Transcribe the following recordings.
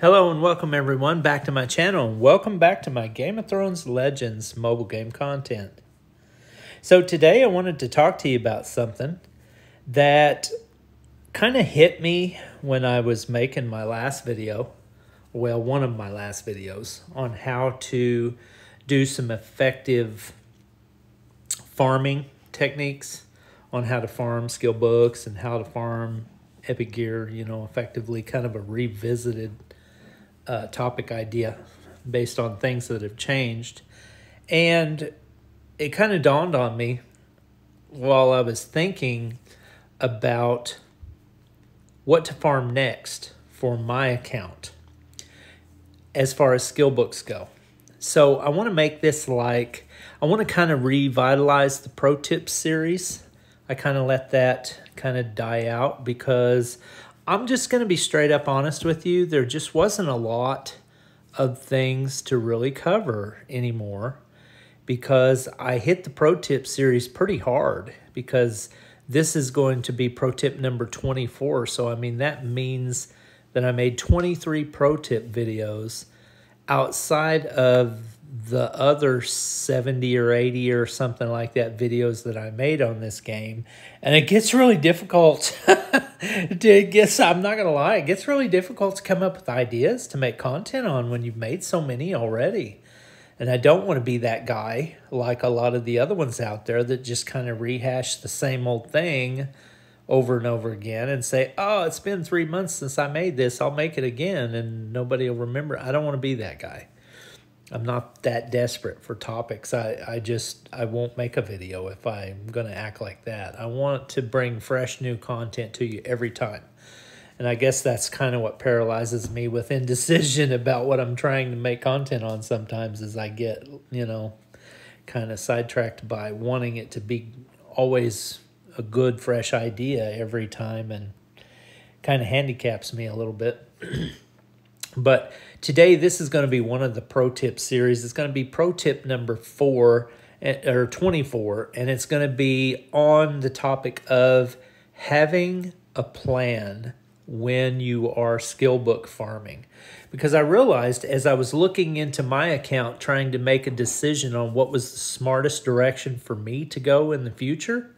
Hello and welcome everyone back to my channel, and welcome back to my Game of Thrones Legends mobile game content. So today I wanted to talk to you about something that kind of hit me when I was making my last video, well, one of my last videos, on how to do some effective farming techniques, on how to farm skill books and how to farm epic gear, effectively kind of a revisited topic idea based on things that have changed. And it kind of dawned on me while I was thinking about what to farm next for my account as far as skill books go. So I want to make this I want to kind of revitalize the pro tips series. I kind of let that kind of die out because I'm just going to be straight up honest with you. There just wasn't a lot of things to really cover anymore because I hit the pro tip series pretty hard because this is going to be pro tip number 24. So, I mean, that means that I made 23 pro tip videos outside of the other 70 or 80 or something like that videos that I made on this game. And it gets really difficult I'm not going to lie, it gets really difficult to come up with ideas to make content on when you've made so many already. And I don't want to be that guy like a lot of the other ones out there that just kind of rehash the same old thing over and over again and say, oh, it's been 3 months since I made this, I'll make it again, and nobody will remember. I don't want to be that guy. I'm not that desperate for topics. I won't make a video if I'm going to act like that. I want to bring fresh new content to you every time. And I guess that's kind of what paralyzes me with indecision about what I'm trying to make content on sometimes, is I get, kind of sidetracked by wanting it to be always a good, fresh idea every time, and kind of handicaps me a little bit. But today, this is going to be one of the pro tip series. It's going to be pro tip number 24, and it's going to be on the topic of having a plan when you are skill book farming. Because I realized as I was looking into my account, trying to make a decision on what was the smartest direction for me to go in the future,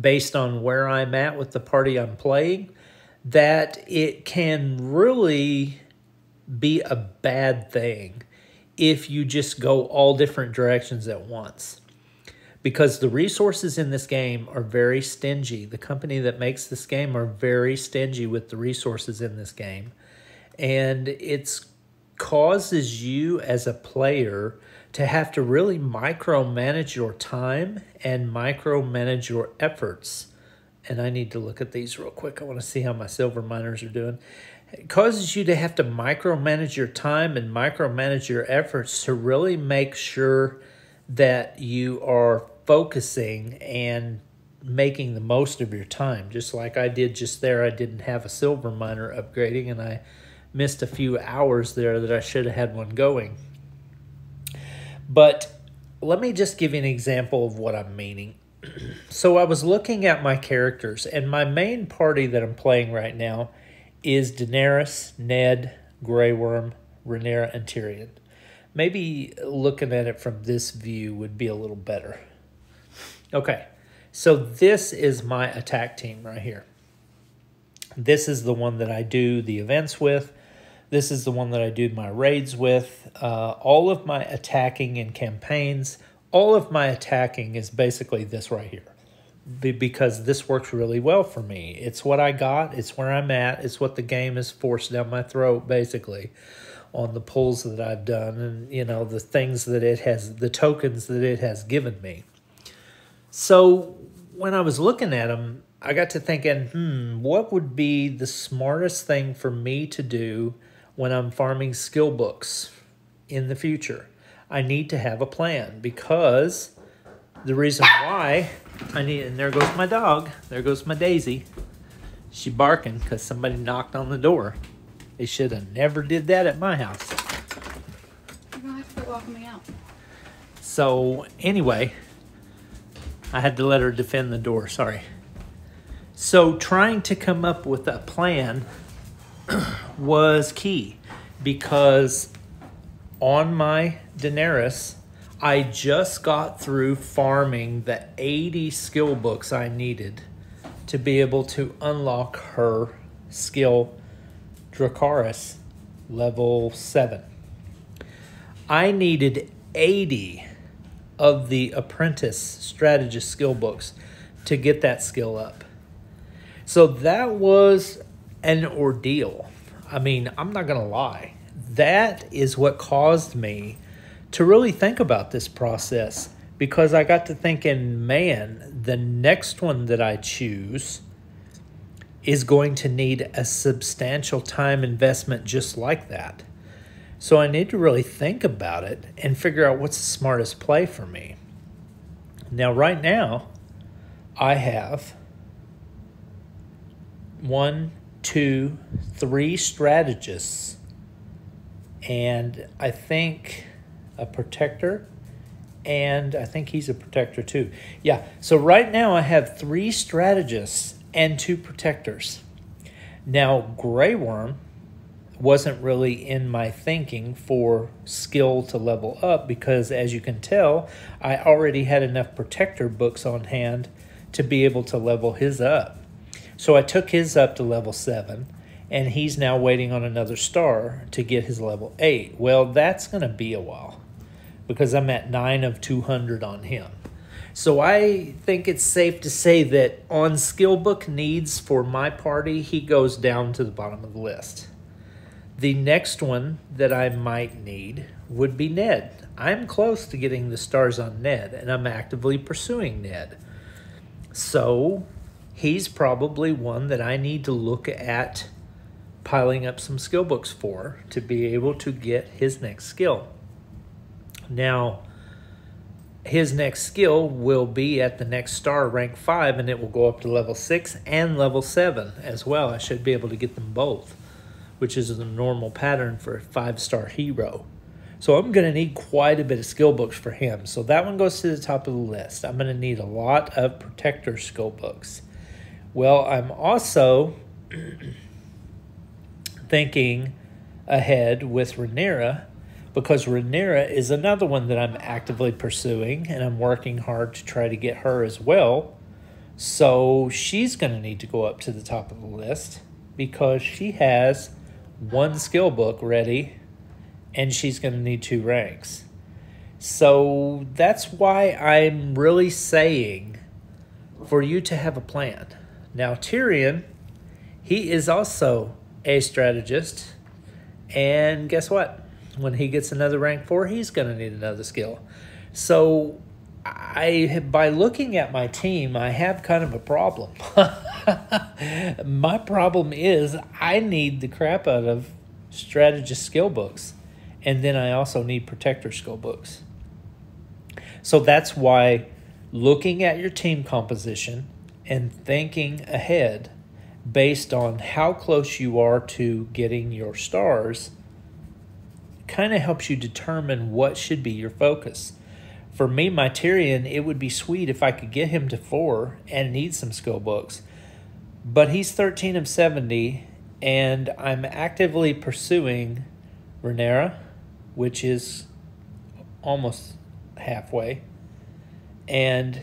based on where I'm at with the party I'm playing, that it can really be a bad thing if you just go all different directions at once. Because the resources in this game are very stingy. The company that makes this game are very stingy with the resources in this game. And it causes you as a player to have to really micromanage your time and micromanage your efforts. And I need to look at these real quick. I want to see how my silver miners are doing. It causes you to have to micromanage your time and micromanage your efforts to really make sure that you are focusing and making the most of your time. Just like I did just there, I didn't have a silver miner upgrading, and I missed a few hours there that I should have had one going. But let me just give you an example of what I'm meaning. So I was looking at my characters, and my main party that I'm playing right now is Daenerys, Ned, Grey Worm, Rhaenyra, and Tyrion. Maybe looking at it from this view would be a little better. Okay, so this is my attack team right here. This is the one that I do the events with. This is the one that I do my raids with. All of my attacking and campaigns, all of my attacking is basically this right here. Because this works really well for me. It's what I got. It's where I'm at. It's what the game has forced down my throat, basically, on the pulls that I've done and, the things that it has, the tokens that it has given me. So when I was looking at them, I got to thinking, what would be the smartest thing for me to do when I'm farming skill books in the future? I need to have a plan, because the reason why and there goes my dog. There goes my Daisy. She barking because somebody knocked on the door. They should have never did that at my house. You're going to have to quit walking me out. So, anyway, I had to let her defend the door. Sorry. So, trying to come up with a plan was key. because on my Daenerys, I just got through farming the 80 skill books I needed to be able to unlock her skill Dracarys level 7. I needed 80 of the apprentice strategist skill books to get that skill up. So that was an ordeal. I mean, I'm not going to lie. That is what caused me to really think about this process, because I got to thinking, man, the next one that I choose is going to need a substantial time investment just like that. So I need to really think about it and figure out what's the smartest play for me. Now, right now, I have 1, 2, 3 strategists, and I think a protector, and I think he's a protector too. Yeah, so right now I have 3 strategists and 2 protectors. Now, Grey Worm wasn't really in my thinking for skill to level up because, as you can tell, I already had enough protector books on hand to be able to level his up. So I took his up to level 7, and he's now waiting on another star to get his level 8. Well, that's going to be a while because I'm at 9 of 200 on him. So I think it's safe to say that on skill book needs for my party, he goes down to the bottom of the list. The next one that I might need would be Ned. I'm close to getting the stars on Ned, and I'm actively pursuing Ned. So he's probably one that I need to look at piling up some skill books for to be able to get his next skill. Now, his next skill will be at the next star, rank 5, and it will go up to level 6 and level 7 as well. I should be able to get them both, which is the normal pattern for a 5-star hero. So I'm going to need quite a bit of skill books for him. So that one goes to the top of the list. I'm going to need a lot of protector skill books. Well, I'm also thinking ahead with Rhaenyra, because Rhaenyra is another one that I'm actively pursuing, and I'm working hard to try to get her as well. So she's going to need to go up to the top of the list because she has 1 skill book ready, and she's going to need 2 ranks. So that's why I'm really saying for you to have a plan. Now, Tyrion, he is also a strategist, and guess what? When he gets another rank 4, he's going to need another skill. So by looking at my team, I have kind of a problem. My problem is I need the crap out of strategist skill books, and then I also need protector skill books. So that's why looking at your team composition and thinking ahead based on how close you are to getting your stars kind of helps you determine what should be your focus. For me, my Tyrion, it would be sweet if I could get him to 4 and need some skill books. But he's 13 of 70, and I'm actively pursuing Rhaenyra, which is almost halfway. And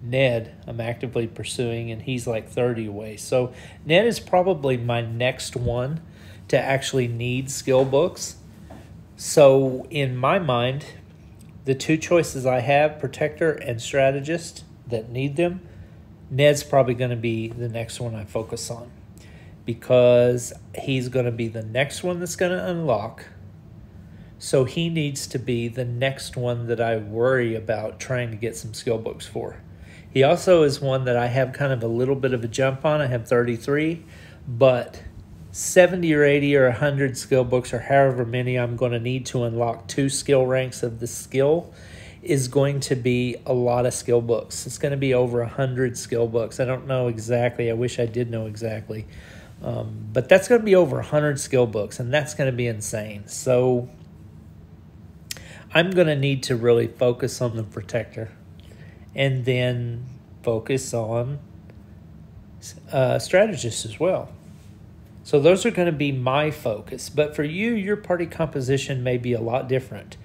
Ned, I'm actively pursuing, and he's like 30 away. So Ned is probably my next one to actually need skill books. So in my mind, the 2 choices I have, protector and strategist that need them, Ned's probably going to be the next one I focus on because he's going to be the next one that's going to unlock. So he needs to be the next one that I worry about trying to get some skill books for. He also is one that I have kind of a little bit of a jump on. I have 33, but 70 or 80 or 100 skill books, or however many I'm going to need to unlock 2 skill ranks of the skill, is going to be a lot of skill books. It's going to be over 100 skill books. I don't know exactly. I wish I did know exactly. But that's going to be over 100 skill books, and that's going to be insane. So I'm going to need to really focus on the protector and then focus on strategists as well. So those are going to be my focus. But for you, your party composition may be a lot different.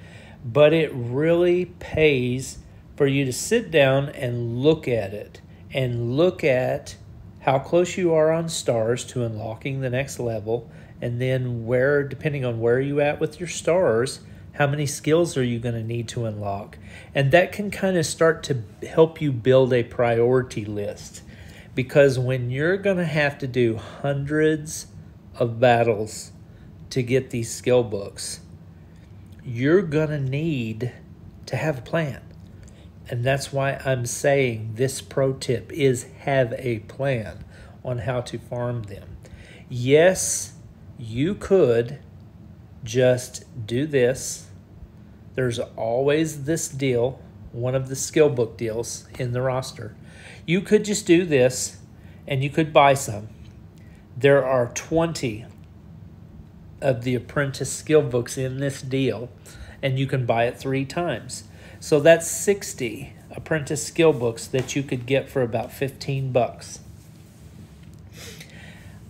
But it really pays for you to sit down and look at it. And look at how close you are on stars to unlocking the next level. And then where, depending on where you at with your stars, how many skills are you going to need to unlock? And that can kind of start to help you build a priority list. Because when you're going to have to do hundreds of battles to get these skill books, you're going to need to have a plan. And that's why I'm saying this pro tip is have a plan on how to farm them. Yes, you could just do this. There's always this deal, one of the skill book deals in the roster. You could just do this and you could buy some. There are 20 of the apprentice skill books in this deal, and you can buy it 3 times. So that's 60 apprentice skill books that you could get for about 15 bucks.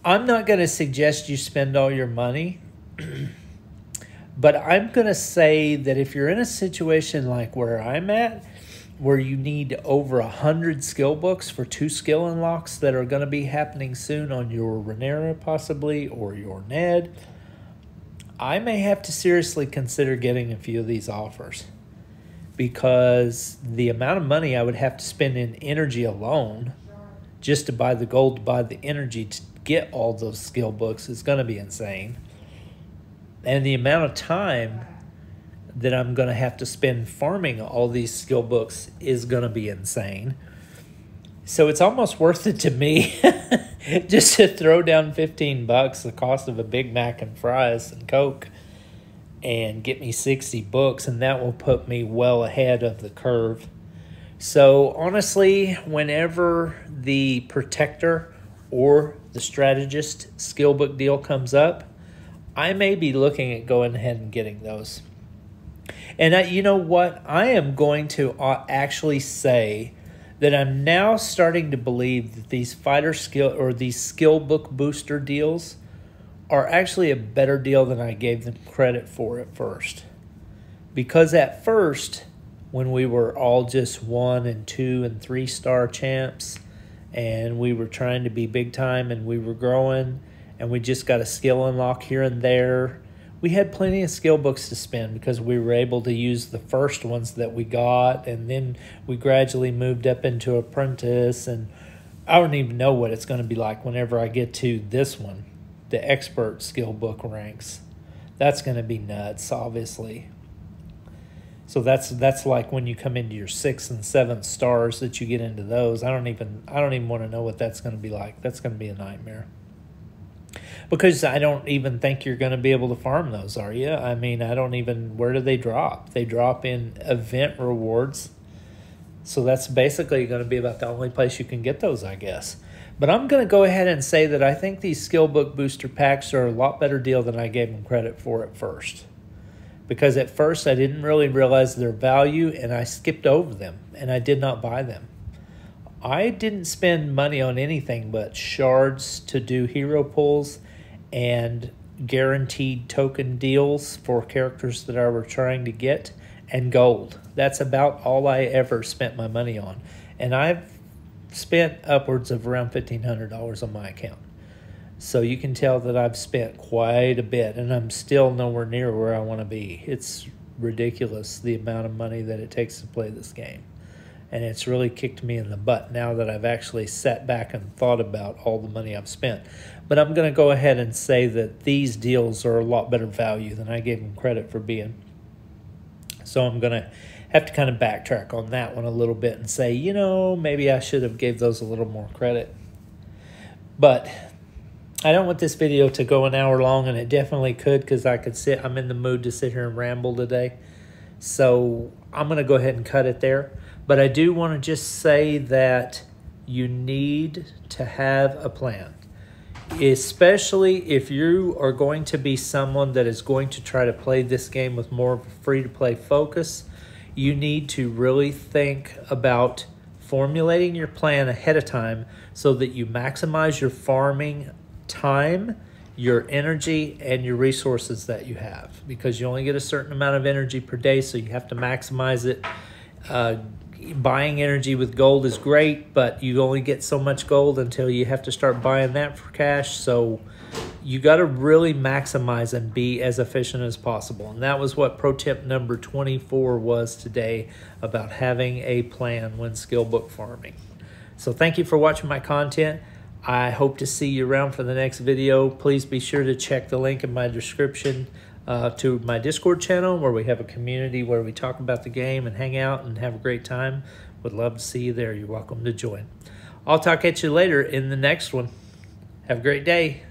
I'm not going to suggest you spend all your money, but I'm going to say that if you're in a situation like where I'm at, where you need over 100 skill books for 2 skill unlocks that are going to be happening soon on your Rhaenyra possibly, or your Ned, I may have to seriously consider getting a few of these offers, because the amount of money I would have to spend in energy alone just to buy the gold, to buy the energy to get all those skill books is going to be insane. And the amount of time that I'm going to have to spend farming all these skill books is going to be insane. So it's almost worth it to me just to throw down 15 bucks, the cost of a Big Mac and fries and Coke, and get me 60 books, and that will put me well ahead of the curve. So honestly, whenever the Protector or the Strategist skill book deal comes up, I may be looking at going ahead and getting those. And you know what? I am going to actually say that I'm now starting to believe that these fighter skill or these skill book booster deals are actually a better deal than I gave them credit for at first. Because at first, when we were all just 1 and 2 and 3 star champs, and we were trying to be big time, and we were growing, and we just got a skill unlock here and there, we had plenty of skill books to spend because we were able to use the first ones that we got, and then we gradually moved up into apprentice, and I don't even know what it's going to be like whenever I get to this one, the expert skill book ranks. That's going to be nuts, obviously. So that's like when you come into your 6th and 7th stars that you get into those. I don't even want to know what that's going to be like. That's going to be a nightmare. Because I don't even think you're going to be able to farm those, are you? I mean, where do they drop? They drop in event rewards. So that's basically going to be about the only place you can get those, I guess. But I'm going to go ahead and say that I think these skill book booster packs are a lot better deal than I gave them credit for at first. Because at first I didn't really realize their value, and I skipped over them, and I did not buy them. I didn't spend money on anything but shards to do hero pulls and guaranteed token deals for characters that I were trying to get, and gold. That's about all I ever spent my money on. And I've spent upwards of around $1,500 on my account. So you can tell that I've spent quite a bit, and I'm still nowhere near where I want to be. It's ridiculous the amount of money that it takes to play this game. And it's really kicked me in the butt now that I've actually sat back and thought about all the money I've spent. But I'm going to go ahead and say that these deals are a lot better value than I gave them credit for being. So I'm going to have to kind of backtrack on that one a little bit and say, you know, maybe I should have gave those a little more credit. But I don't want this video to go an hour long, and it definitely could, because I'm in the mood to sit here and ramble today. So I'm going to go ahead and cut it there. But I do want to just say that you need to have a plan, especially if you are going to be someone that is going to try to play this game with more of a free-to-play focus. You need to really think about formulating your plan ahead of time so that you maximize your farming time your energy and your resources that you have, because you only get a certain amount of energy per day, so you have to maximize it. Buying energy with gold is great, but you only get so much gold until you have to start buying that for cash. So you got to really maximize and be as efficient as possible. And that was what pro tip number 24 was today, about having a plan when skill book farming. So thank you for watching my content. I hope to see you around for the next video. Please be sure to check the link in my description to my Discord channel, where we have a community where we talk about the game and hang out and have a great time. Would love to see you there. You're welcome to join. I'll talk at you later in the next one. Have a great day.